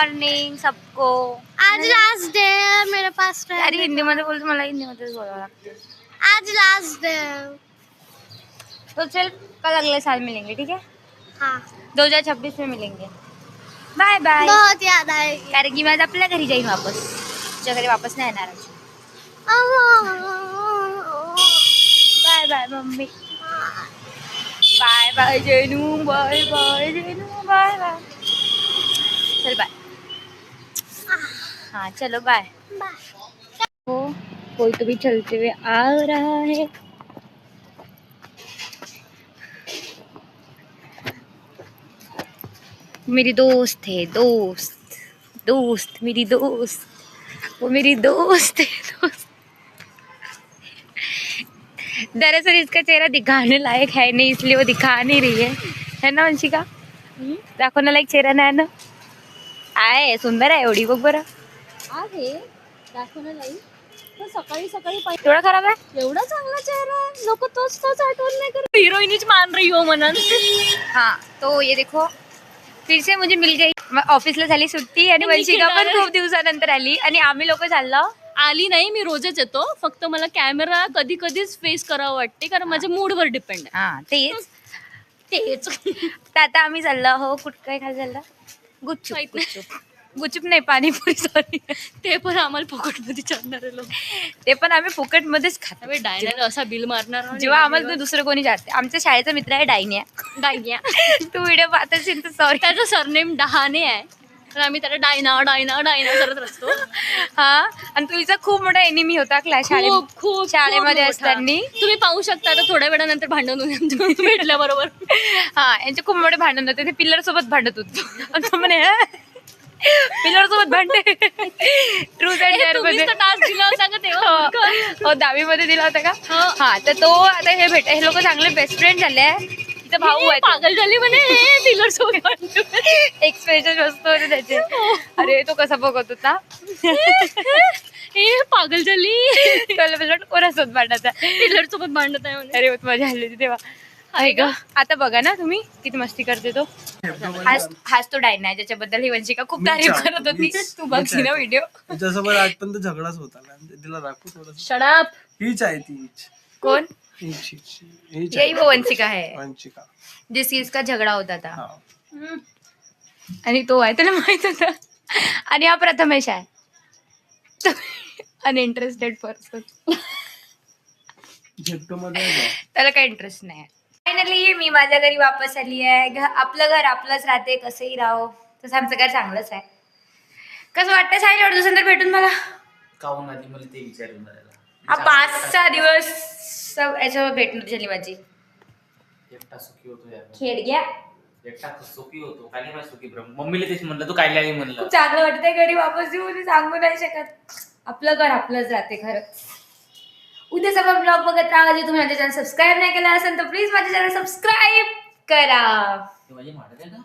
Morning सबको। आज last day है मेरे पास। अरे हिंदी मध्ये बोलतो, मला हिंदी मध्येच बोलावं लागतं। आज लास्ट डे। तो चल कल अगले साल मिलेंगे, ठीक है? हाँ 2026 में मिलेंगे। Bye bye. बहुत याद आएगी। कारण की मी आज आपल्या घरी जाईन वापस, तुझ्या घरी वापस नाही येणार। Bye bye mummy. Bye bye Jenu, bye bye Jenu, bye bye. चल बाय। हाँ चलो बाय। हो कोई तो भी चलते हुए आ रहा है। मेरी दोस्त है, दोस्त दोस्त मेरी दोस्त, वो मेरी दोस्त है दोस्त। दरअसल इसका चेहरा दिखाने लायक है नहीं, इसलिए वो दिखा नहीं रही है ना वंशिका? दाखवण्याला एक चेहरा नाही ना, आहे सुंदर आहे एवढी बघ बरं। आहे दाखवण्यालाही पण सकाळी सकाळी थोड़ा खराब है। एवढा चांगला चेहरा आहे, लोक तोच आठवण नाही करत। हिरोइनच मान रही हो म्हणून। हाँ तो ये देखो फिर से मुझे मिल गई। ऑफिसला झाली सुट्टी आणि वंशिका पण खूप दिवसानंतर आली आणि आम्ही लोक चाललो। आली नाही, मी रोजच येतो, फक्त मला कॅमेरा कधी कधीच फेस करावं वाटते कारण माझ्या मूडवर डिपेंड आहे। हा तेच तेच तर आता आम्ही चाललो हो कुठं काय खायला चाललो? गुपचूप गुपचूप गुपचूप नाही पाणीपुरी, सॉरी। ते पण आम्हाला फुकटमध्ये चालणारे लोक, ते पण आम्ही फुकटमध्येच खातो। डायनर असा बिल मारणार जेव्हा आम्हाला दुसरं कोणी जाते। आमच्या शाळेचा मित्र आहे डायनिया। डायनिया। तू व्हिडिओ पाहत असेल तर सॉरी। त्याचं सरनेम डहाणे आहे, तर आम्ही त्याला डायना डायना डायना करत असतो। हा आणि तुझा खूप मोठा एनिमी होता क्लास खूप शाळेमध्ये असताना। तुम्ही पाहू शकता आता थोड्या वेळानंतर भांडण होऊन भेटल्याबरोबर। हा यांचे खूप मोठे भांडण होते, ते पिल्लर सोबत भांडत होते म्हणे पिल्लर सोबत भांडते। ट्रूथ अँड डेअर मध्ये टास्क दिला होता का तेव्हा? हो 10वी मध्ये दिला होता का? हा तर तो आता हे लोक चांगले बेस्ट फ्रेंड झाले। तिचा भाऊ आहे, पागल झाली म्हणे पिलर सोबत। एक्सप्रेशन मस्त होते त्याचे। अरे तो कसा बघत होता, पागल झाली कोणासोबत भांडत पिलर सोबत भांडत आहे म्हणे। अरे बहुत मजा आली होती तेव्हा। आहे ग आता बघा ना तुम्ही किती मस्ती करते तो। हाच तो डायना आहे ज्याच्याबद्दल ही वंशिका खूप तारीफ करत होती। तू बघशी ना व्हिडिओ। त्याच्यासोबत आजपर्यंत झगडाच होता ना, तिला दाखवू थोडं। Shut up. हीच आहे हीच कौन? हीच यही वो वंशिका है वंशिका, जिसकी इसका झगड़ा होता था। हा। आणि तो आहे त्याला माहित होता। आणि हा प्रथमेश आहे अनइंटरेस्टेड पर्सन। झेप्टो मध्ये आहे का? त्याला काही इंटरेस्ट नाही। फायनली मी माझ्या घरी वापस आली आहे। आपलं घर आपलंच राहते, कसंही राहो, तसं आमचं घर चांगलंच आहे। कसं वाटतं साहिल एवढं दिवसानंतर भेटून मला? काहून आधी मला ते विचारून हा 5-6 दिवस याच्यावर भेटणं झाली माझी। एकटा सुखी होतो यार, खेळ घ्या एकटा सुखी होतो काय नाही सुखी ब्रह्म। मम्मीला तेच म्हणलं, तू काय लागली म्हणलं। खूप चांगलं वाटतंय घरी वापस येऊन, सांगू नाही शकत। आपलं घर आपलंच राहते खरंच। उद्या सगळं ब्लॉग बघत राहा। जे तुम्ही माझ्या चॅनल सबस्क्राईब नाही केला असेल तर प्लीज माझ्या चॅनल सबस्क्राईब करा। माझी माडत आहे का?